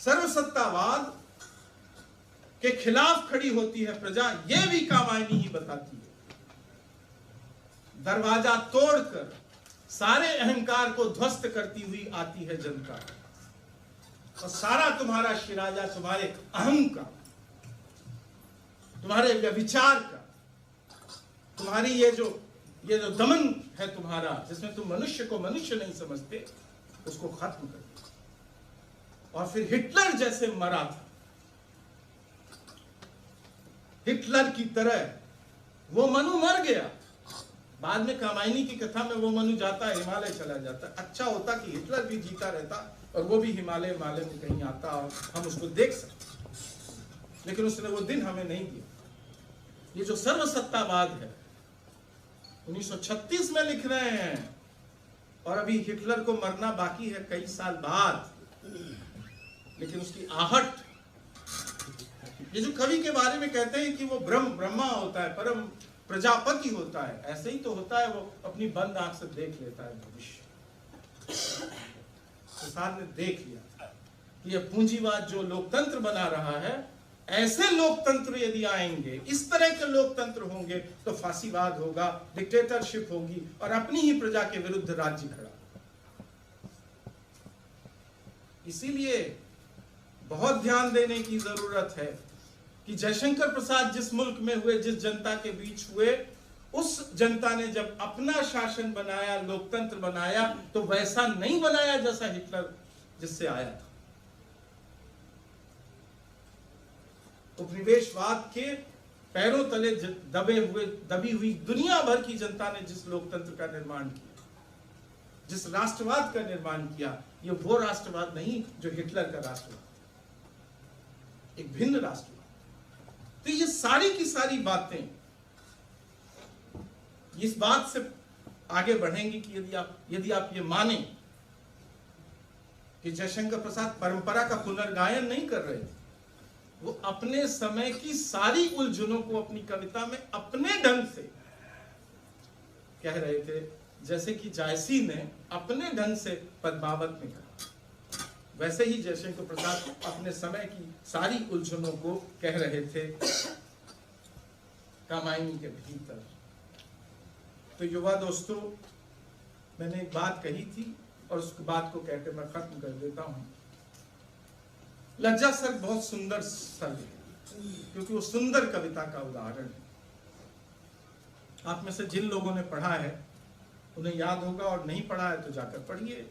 सर्वसत्तावाद के खिलाफ खड़ी होती है प्रजा, यह भी कामायनी ही बताती है। दरवाजा तोड़कर सारे अहंकार को ध्वस्त करती हुई आती है जनता, और सारा तुम्हारा शिराजा तुम्हारे अहम का, तुम्हारे व्यभिचार का, तुम्हारी ये जो दमन है तुम्हारा, जिसमें तुम मनुष्य को मनुष्य नहीं समझते, उसको खत्म कर दिया। और फिर हिटलर जैसे मरा था, हिटलर की तरह वो मनु मर गया। बाद में कामायनी की कथा में वो मनु जाता है, हिमालय चला जाता है। अच्छा होता कि हिटलर भी जीता रहता और वो भी हिमालय में कहीं आता और हम उसको देख सकते, लेकिन उसने वो दिन हमें नहीं दिया। ये जो सर्वसत्तावाद है 1936 में लिख रहे हैं, और अभी हिटलर को मरना बाकी है कई साल बाद, लेकिन उसकी आहट, ये जो कवि के बारे में कहते हैं कि वो ब्रह्मा होता है, परम प्रजापति होता है, ऐसे ही तो होता है। वो अपनी बंद आंख से देख लेता है भविष्य। प्रसाद ने देख लिया कि ये पूंजीवाद जो लोकतंत्र बना रहा है, ऐसे लोकतंत्र यदि आएंगे, इस तरह के लोकतंत्र होंगे, तो फांसीवाद होगा, डिक्टेटरशिप होगी, और अपनी ही प्रजा के विरुद्ध राज्य खड़ा। इसीलिए बहुत ध्यान देने की जरूरत है कि जयशंकर प्रसाद जिस मुल्क में हुए, जिस जनता के बीच हुए, उस जनता ने जब अपना शासन बनाया, लोकतंत्र बनाया, तो वैसा नहीं बनाया जैसा हिटलर जिससे आया था। उपनिवेशवाद के पैरों तले दबी हुई दुनिया भर की जनता ने जिस लोकतंत्र का निर्माण किया, जिस राष्ट्रवाद का निर्माण किया, ये वो राष्ट्रवाद नहीं जो हिटलर का राष्ट्रवाद, एक भिन्न राष्ट्रवाद। तो ये सारी की सारी बातें इस बात से आगे बढ़ेंगी कि यदि आप ये माने कि जयशंकर प्रसाद परंपरा का पुनर्गायन नहीं कर रहे थे, वो अपने समय की सारी उलझनों को अपनी कविता में अपने ढंग से कह रहे थे, जैसे कि जायसी ने अपने ढंग से पद्मावत में कहा, वैसे ही जयशंकर प्रसाद अपने समय की सारी उलझनों को कह रहे थे कामायनी के भीतर। तो युवा दोस्तों, मैंने एक बात कही थी और उस बात को कहकर मैं खत्म कर देता हूं। लज्जा सर्ग बहुत सुंदर सर्ग है, क्योंकि वो सुंदर कविता का उदाहरण है। आप में से जिन लोगों ने पढ़ा है उन्हें याद होगा, और नहीं पढ़ा है तो जाकर पढ़िए।